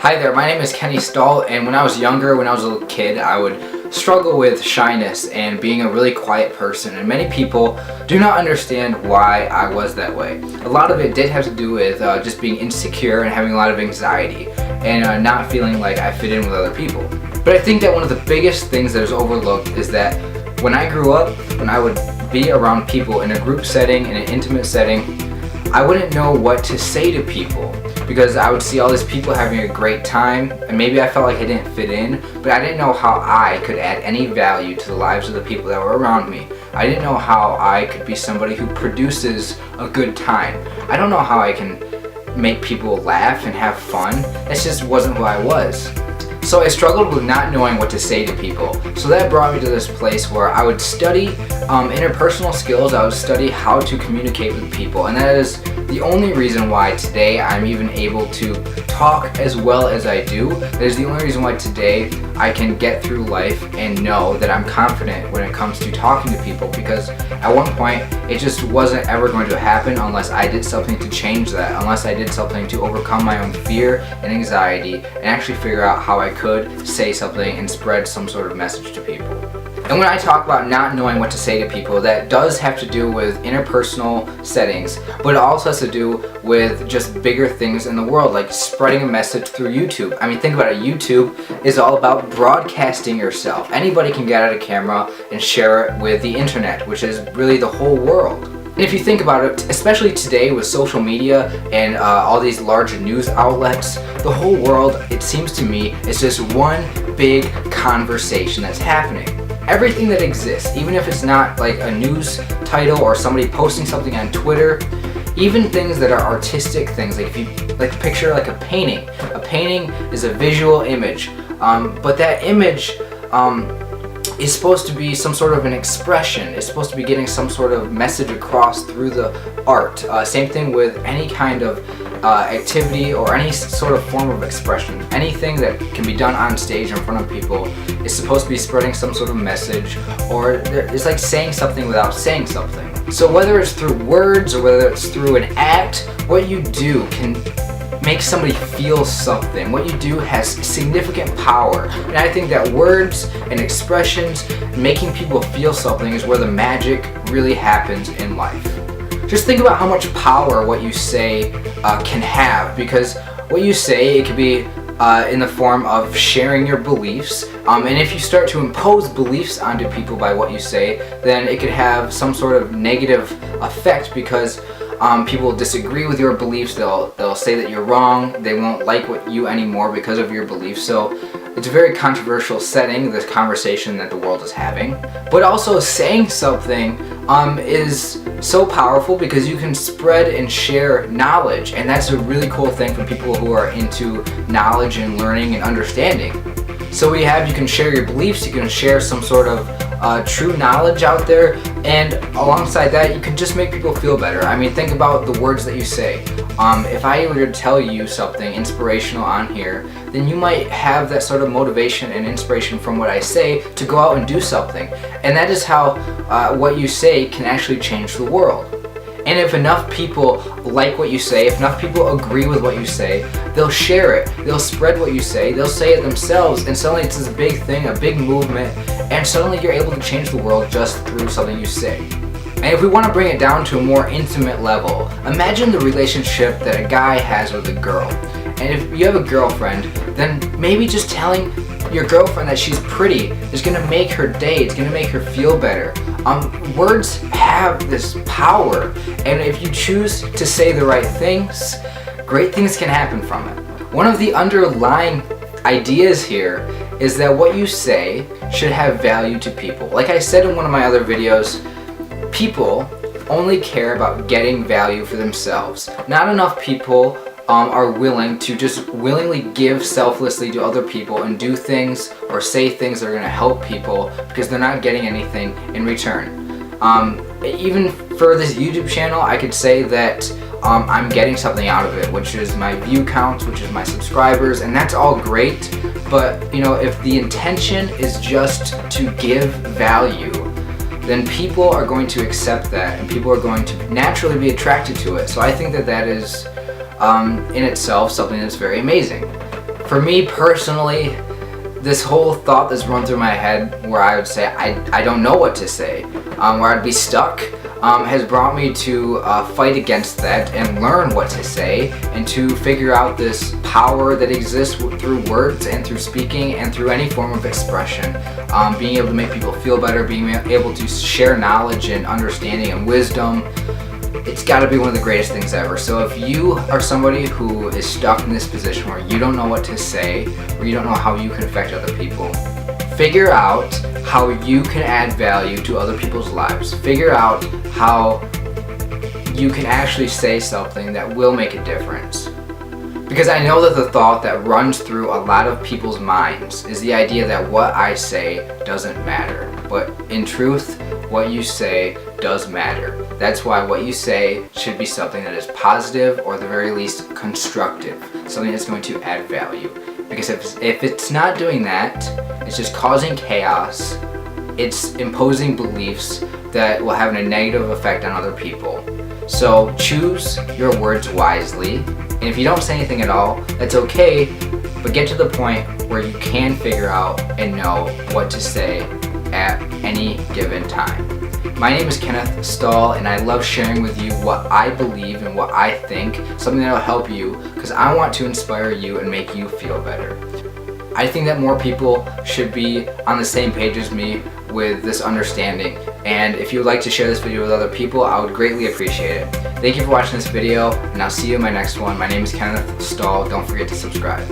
Hi there, my name is Kenny Stahl, and when I was younger, when I was a little kid, I would struggle with shyness and being a really quiet person, and many people do not understand why I was that way. A lot of it did have to do with just being insecure and having a lot of anxiety and not feeling like I fit in with other people. But I think that one of the biggest things that is overlooked is that when I grew up, when I would be around people in a group setting, in an intimate setting, I wouldn't know what to say to people because I would see all these people having a great time and maybe I felt like I didn't fit in, but I didn't know how I could add any value to the lives of the people that were around me. I didn't know how I could be somebody who produces a good time. I don't know how I can make people laugh and have fun. That just wasn't who I was. So I struggled with not knowing what to say to people. So that brought me to this place where I would study interpersonal skills. I would study how to communicate with people, and that is the only reason why today I'm even able to talk as well as I do. That is the only reason why today I can get through life and know that I'm confident when it comes to talking to people, because at one point it just wasn't ever going to happen unless I did something to change that, unless I did something to overcome my own fear and anxiety and actually figure out how I could say something and spread some sort of message to people. And when I talk about not knowing what to say to people, that does have to do with interpersonal settings, but it also has to do with just bigger things in the world, like spreading a message through YouTube. I mean, think about it. YouTube is all about broadcasting yourself. Anybody can get out a camera and share it with the internet, which is really the whole world. And if you think about it, especially today with social media and all these large news outlets, the whole world, it seems to me, is just one big conversation that's happening. Everything that exists, even if it's not like a news title or somebody posting something on Twitter, even things that are artistic things, like if you picture like a painting. A painting is a visual image, but that image is supposed to be some sort of an expression. It's supposed to be getting some sort of message across through the art. Same thing with any kind of activity or any sort of form of expression. Anything that can be done on stage in front of people is supposed to be spreading some sort of message, or it's like saying something without saying something. So whether it's through words or whether it's through an act, what you do can make somebody feel something. What you do has significant power. And I think that words and expressions, making people feel something, is where the magic really happens in life. Just think about how much power what you say can have, because what you say, it could be in the form of sharing your beliefs, and if you start to impose beliefs onto people by what you say, then it could have some sort of negative effect, because people disagree with your beliefs. They'll say that you're wrong. They won't like you anymore because of your beliefs. So it's a very controversial setting, this conversation that the world is having. But also saying something is so powerful because you can spread and share knowledge, and that's a really cool thing for people who are into knowledge and learning and understanding. So you can share your beliefs, you can share some sort of true knowledge out there, and alongside that you can just make people feel better. I mean, think about the words that you say. If I were to tell you something inspirational on here, then you might have that sort of motivation and inspiration from what I say to go out and do something. And that is how what you say can actually change the world. And if enough people like what you say, if enough people agree with what you say, they'll share it, they'll spread what you say, they'll say it themselves, and suddenly it's this big thing, a big movement, and suddenly you're able to change the world just through something you say. And if we want to bring it down to a more intimate level, imagine the relationship that a guy has with a girl. And if you have a girlfriend, then maybe just telling your girlfriend that she's pretty is going to make her day, it's going to make her feel better. Words have this power, and if you choose to say the right things, great things can happen from it. One of the underlying ideas here is that what you say should have value to people. Like I said in one of my other videos, people only care about getting value for themselves. Not enough people are willing to just willingly give selflessly to other people and do things or say things that are going to help people because they're not getting anything in return. Even for this YouTube channel, I could say that I'm getting something out of it, which is my view count, which is my subscribers, and that's all great. But you know, if the intention is just to give value, then people are going to accept that, and people are going to naturally be attracted to it. So I think that that is in itself something that's very amazing. For me personally, this whole thought that's run through my head where I would say I don't know what to say, where I'd be stuck, has brought me to fight against that and learn what to say and to figure out this power that exists through words and through speaking and through any form of expression. Being able to make people feel better, being able to share knowledge and understanding and wisdom. It's got to be one of the greatest things ever. So if you are somebody who is stuck in this position where you don't know what to say, or you don't know how you can affect other people, figure out how you can add value to other people's lives. Figure out how you can actually say something that will make a difference. Because I know that the thought that runs through a lot of people's minds is the idea that what I say doesn't matter. But in truth, what you say does matter. That's why what you say should be something that is positive, or at the very least constructive. Something that's going to add value. Because if it's not doing that, it's just causing chaos. It's imposing beliefs that will have a negative effect on other people. So choose your words wisely. And if you don't say anything at all, that's okay, but get to the point where you can figure out and know what to say at any given time. My name is Kenneth Stahl, and I love sharing with you what I believe and what I think, something that will help you, because I want to inspire you and make you feel better. I think that more people should be on the same page as me with this understanding, and if you would like to share this video with other people, I would greatly appreciate it. Thank you for watching this video, and I'll see you in my next one. My name is Kenneth Stahl. Don't forget to subscribe.